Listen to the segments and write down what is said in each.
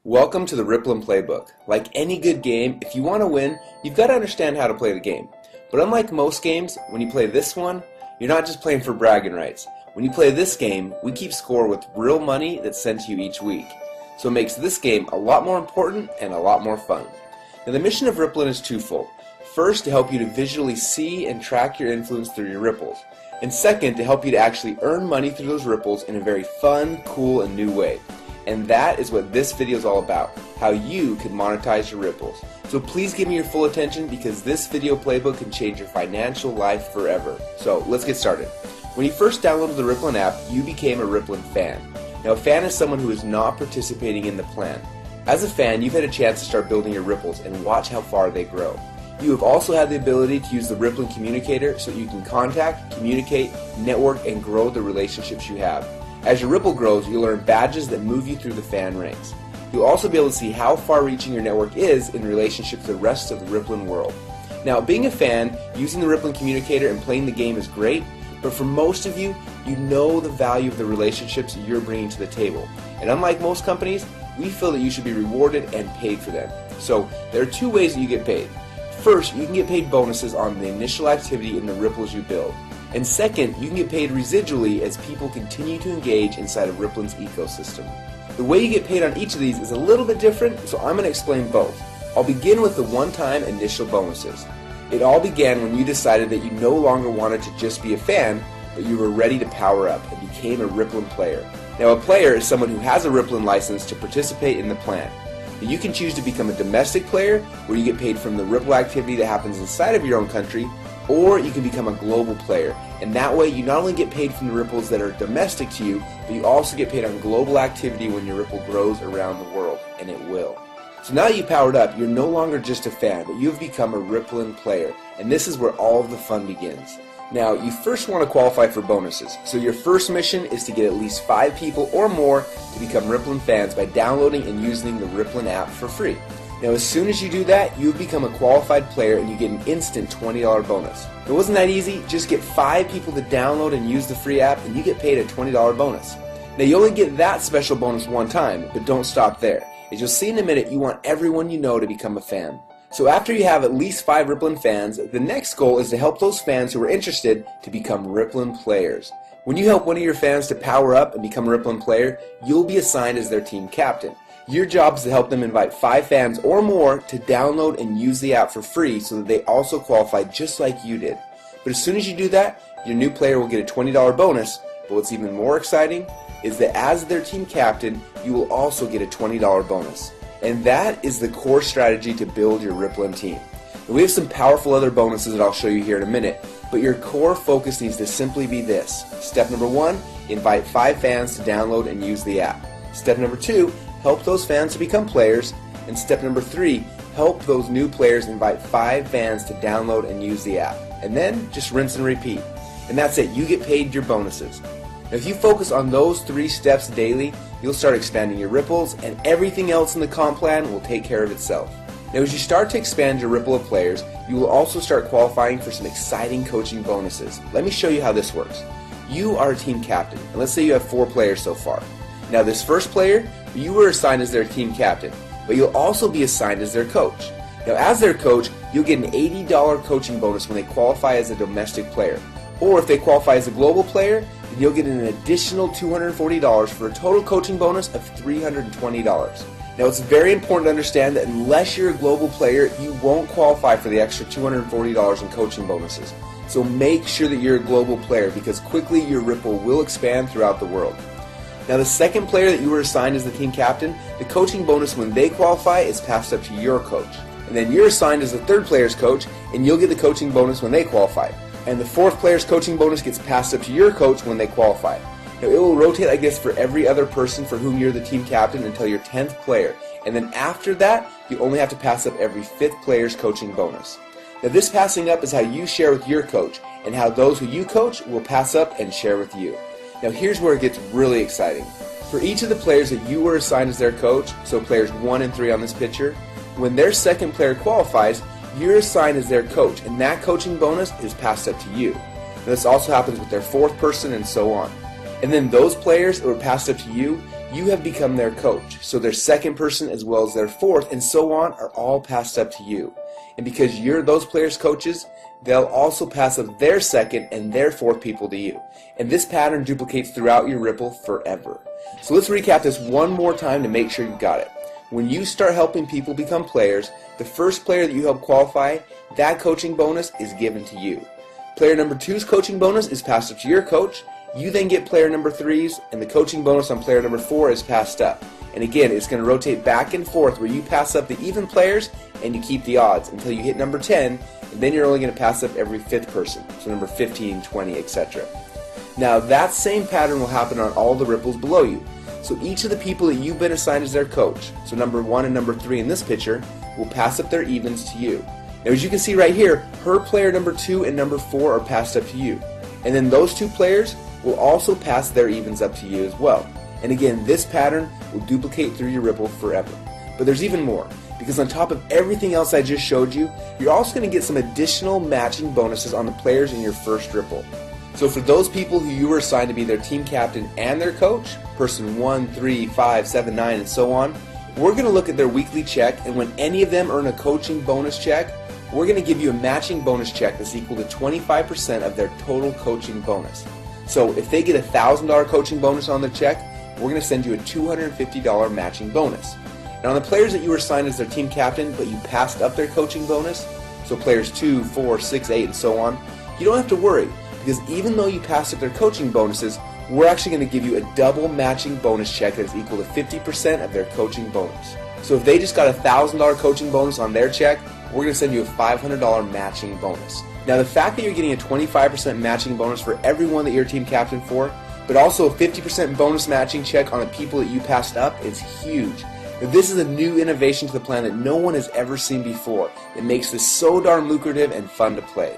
Welcome to the Rippln Playbook. Like any good game, if you want to win, you've got to understand how to play the game. But unlike most games, when you play this one, you're not just playing for bragging rights. When you play this game, we keep score with real money that's sent to you each week. So it makes this game a lot more important and a lot more fun. Now the mission of Rippln is twofold. First, to help you to visually see and track your influence through your ripples. And second, to help you to actually earn money through those ripples in a very fun, cool, and new way. And that is what this video is all about, how you can monetize your ripples. So please give me your full attention because this video playbook can change your financial life forever. So let's get started. When you first downloaded the Rippln app, you became a Rippln fan. Now a fan is someone who is not participating in the plan. As a fan, you've had a chance to start building your ripples and watch how far they grow. You have also had the ability to use the Rippln communicator so you can contact, communicate, network, and grow the relationships you have. As your Ripple grows, you'll earn badges that move you through the fan ranks. You'll also be able to see how far-reaching your network is in relationship to the rest of the Rippln world. Now, being a fan, using the Rippln communicator and playing the game is great, but for most of you, you know the value of the relationships you're bringing to the table. And unlike most companies, we feel that you should be rewarded and paid for them. So, there are two ways that you get paid. First, you can get paid bonuses on the initial activity in the ripples you build. And second, you can get paid residually as people continue to engage inside of Rippln's ecosystem. The way you get paid on each of these is a little bit different, so I'm going to explain both. I'll begin with the one-time initial bonuses. It all began when you decided that you no longer wanted to just be a fan, but you were ready to power up and became a Rippln player. Now a player is someone who has a Rippln license to participate in the plan. You can choose to become a domestic player, where you get paid from the Ripple activity that happens inside of your own country, or you can become a global player, and that way you not only get paid from the ripples that are domestic to you, but you also get paid on global activity when your ripple grows around the world, and it will. So now that you powered up, you're no longer just a fan, but you've become a Rippln player, and this is where all of the fun begins. Now, you first want to qualify for bonuses, so your first mission is to get at least 5 people or more to become Rippln fans by downloading and using the Rippln app for free. Now as soon as you do that, you've become a qualified player and you get an instant $20 bonus. It wasn't that easy, just get 5 people to download and use the free app and you get paid a $20 bonus. Now you only get that special bonus one time, but don't stop there. As you'll see in a minute, you want everyone you know to become a fan. So after you have at least 5 Rippln fans, the next goal is to help those fans who are interested to become Rippln players. When you help one of your fans to power up and become a Rippln player, you'll be assigned as their team captain. Your job is to help them invite 5 fans or more to download and use the app for free so that they also qualify just like you did. But as soon as you do that, your new player will get a $20 bonus, but what's even more exciting is that as their team captain, you will also get a $20 bonus. And that is the core strategy to build your Rippln team. And we have some powerful other bonuses that I'll show you here in a minute, but your core focus needs to simply be this. Step number 1, invite 5 fans to download and use the app. Step number 2, help those fans to become players. And step number 3, help those new players invite 5 fans to download and use the app. And then just rinse and repeat. And that's it, you get paid your bonuses. Now if you focus on those 3 steps daily, you'll start expanding your ripples and everything else in the comp plan will take care of itself. Now as you start to expand your ripple of players, you will also start qualifying for some exciting coaching bonuses. Let me show you how this works. You are a team captain, and let's say you have 4 players so far. Now this first player, you were assigned as their team captain, but you'll also be assigned as their coach. Now as their coach, you'll get an $80 coaching bonus when they qualify as a domestic player. Or if they qualify as a global player, then you'll get an additional $240 for a total coaching bonus of $320. Now it's very important to understand that unless you're a global player, you won't qualify for the extra $240 in coaching bonuses. So make sure that you're a global player because quickly your ripple will expand throughout the world. Now the second player that you were assigned as the team captain, the coaching bonus when they qualify is passed up to your coach. And then you're assigned as the third player's coach and you'll get the coaching bonus when they qualify. And the fourth player's coaching bonus gets passed up to your coach when they qualify. Now it will rotate like this for every other person for whom you're the team captain until your 10th player. And then after that, you only have to pass up every 5th player's coaching bonus. Now this passing up is how you share with your coach and how those who you coach will pass up and share with you. Now here's where it gets really exciting. For each of the players that you were assigned as their coach, so players 1 and 3 on this picture, when their second player qualifies, you're assigned as their coach, and that coaching bonus is passed up to you. Now, this also happens with their 4th person and so on. And then those players that were passed up to you, you have become their coach. So their second person as well as their fourth and so on are all passed up to you. And because you're those players' coaches, they'll also pass up their second and their fourth people to you. And this pattern duplicates throughout your Ripple forever. So let's recap this one more time to make sure you got it. When you start helping people become players, the first player that you help qualify, that coaching bonus is given to you. Player number 2's coaching bonus is passed up to your coach. You then get player number 3's, and the coaching bonus on player number 4 is passed up. And again, it's going to rotate back and forth where you pass up the even players and you keep the odds until you hit number 10, and then you're only going to pass up every 5th person, so number 15, 20, etc. Now that same pattern will happen on all the ripples below you. So each of the people that you've been assigned as their coach, so number 1 and number 3 in this picture, will pass up their evens to you. Now as you can see right here, her player number 2 and number 4 are passed up to you. And then those 2 players will also pass their evens up to you as well. And again, this pattern will duplicate through your Ripple forever. But there's even more, because on top of everything else I just showed you, you're also going to get some additional matching bonuses on the players in your first Ripple. So for those people who you were assigned to be their team captain and their coach, person 1, 3, 5, 7, 9, and so on, we're going to look at their weekly check, and when any of them earn a coaching bonus check, we're going to give you a matching bonus check that's equal to 25% of their total coaching bonus. So if they get a $1,000 coaching bonus on their check, we're going to send you a $250 matching bonus. Now on the players that you were assigned as their team captain, but you passed up their coaching bonus, so players 2, 4, 6, 8, and so on, you don't have to worry, because even though you passed up their coaching bonuses, we're actually going to give you a double matching bonus check that is equal to 50% of their coaching bonus. So if they just got a $1,000 coaching bonus on their check, we're going to send you a $500 matching bonus. Now the fact that you're getting a 25% matching bonus for everyone that you're team captain for, but also a 50% bonus matching check on the people that you passed up is huge. Now, this is a new innovation to the plan that no one has ever seen before. It makes this so darn lucrative and fun to play.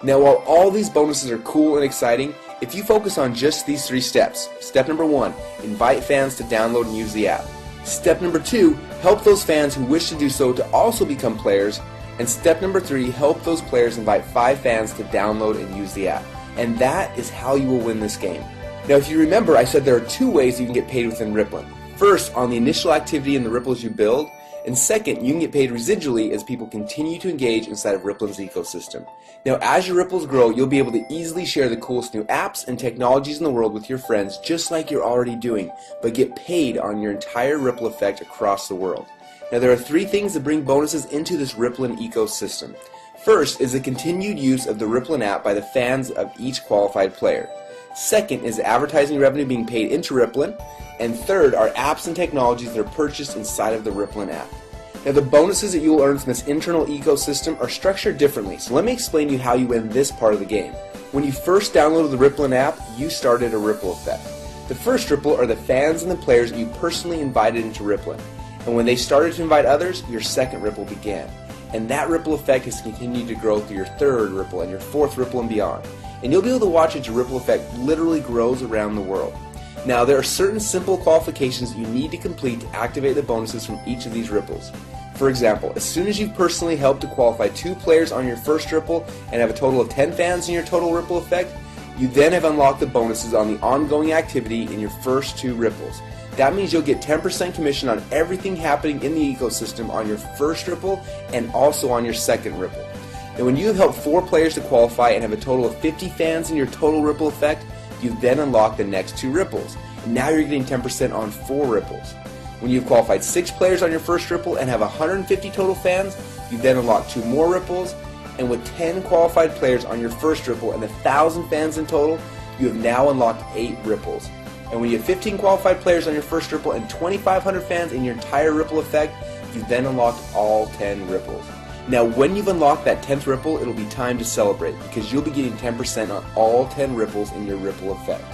Now while all these bonuses are cool and exciting, if you focus on just these 3 steps, step number 1, invite fans to download and use the app. Step number 2, help those fans who wish to do so to also become players. And step number 3, help those players invite 5 fans to download and use the app. And that is how you will win this game. Now if you remember, I said there are 2 ways you can get paid within Rippln. First, on the initial activity in the ripples you build, and second, you can get paid residually as people continue to engage inside of Rippln's ecosystem. Now as your ripples grow, you'll be able to easily share the coolest new apps and technologies in the world with your friends just like you're already doing, but get paid on your entire ripple effect across the world. Now there are 3 things that bring bonuses into this Rippln ecosystem. First is the continued use of the Rippln app by the fans of each qualified player. Second is advertising revenue being paid into Rippln. And third are apps and technologies that are purchased inside of the Rippln app. Now the bonuses that you will earn from this internal ecosystem are structured differently, so let me explain to you how you win this part of the game. When you first downloaded the Rippln app, you started a ripple effect. The first ripple are the fans and the players that you personally invited into Rippln. And when they started to invite others, your second ripple began. And that ripple effect has continued to grow through your third ripple and your fourth ripple and beyond. And you'll be able to watch as your ripple effect literally grows around the world. Now there are certain simple qualifications that you need to complete to activate the bonuses from each of these ripples. For example, as soon as you've personally helped to qualify 2 players on your first ripple and have a total of 10 fans in your total ripple effect, you then have unlocked the bonuses on the ongoing activity in your first 2 ripples. That means you'll get 10% commission on everything happening in the ecosystem on your first ripple and also on your second ripple. And when you have helped 4 players to qualify and have a total of 50 fans in your total ripple effect, you then unlock the next 2 ripples. And now you're getting 10% on 4 ripples. When you've qualified 6 players on your first ripple and have 150 total fans, you then unlock 2 more ripples. And with 10 qualified players on your first ripple and 1,000 fans in total, you have now unlocked 8 ripples. And when you have 15 qualified players on your first ripple and 2,500 fans in your entire ripple effect, you've then unlocked all 10 ripples. Now when you've unlocked that 10th ripple, it'll be time to celebrate because you'll be getting 10% on all 10 ripples in your ripple effect.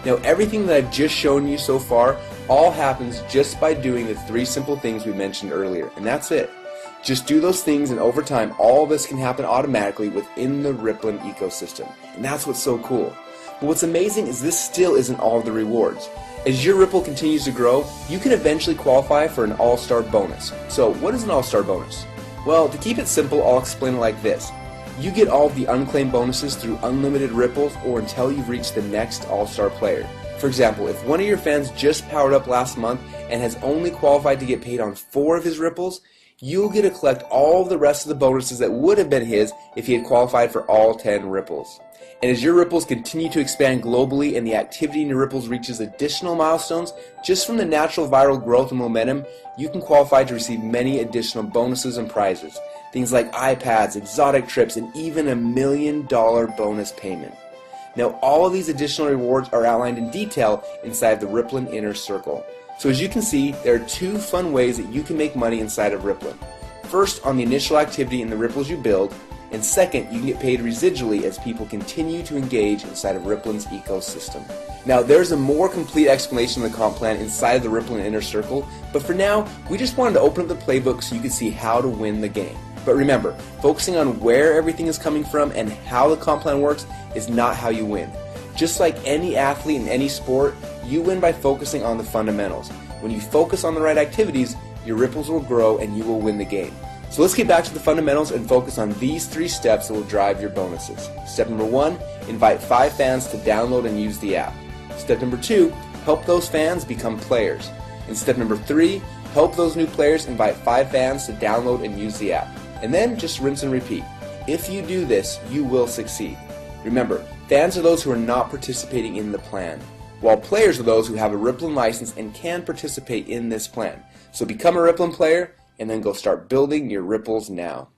Now everything that I've just shown you so far all happens just by doing the 3 simple things we mentioned earlier, and that's it. Just do those things and over time all this can happen automatically within the Rippln ecosystem, and that's what's so cool. But what's amazing is this still isn't all of the rewards. As your Ripple continues to grow, you can eventually qualify for an all-star bonus. So what is an all-star bonus? Well, to keep it simple, I'll explain it like this. You get all of the unclaimed bonuses through unlimited ripples or until you've reached the next all-star player. For example, if one of your fans just powered up last month and has only qualified to get paid on 4 of his ripples, you'll get to collect all of the rest of the bonuses that would have been his if he had qualified for all 10 ripples. And as your ripples continue to expand globally and the activity in your ripples reaches additional milestones, just from the natural viral growth and momentum, you can qualify to receive many additional bonuses and prizes. Things like iPads, exotic trips, and even $1 million bonus payment. Now, all of these additional rewards are outlined in detail inside the Rippln Inner Circle. So as you can see, there are 2 fun ways that you can make money inside of Rippln. First, on the initial activity in the ripples you build, and second, you can get paid residually as people continue to engage inside of Rippln's ecosystem. Now, there's a more complete explanation of the comp plan inside of the Rippln Inner Circle, but for now, we just wanted to open up the playbook so you could see how to win the game. But remember, focusing on where everything is coming from and how the comp plan works is not how you win. Just like any athlete in any sport, you win by focusing on the fundamentals. When you focus on the right activities, your ripples will grow and you will win the game. So let's get back to the fundamentals and focus on these 3 steps that will drive your bonuses. Step number 1, invite 5 fans to download and use the app. Step number 2, help those fans become players. And step number 3, help those new players invite 5 fans to download and use the app. And then just rinse and repeat. If you do this, you will succeed. Remember, fans are those who are not participating in the plan, while players are those who have a Rippln license and can participate in this plan. So become a Rippln player, and then go start building your ripples now.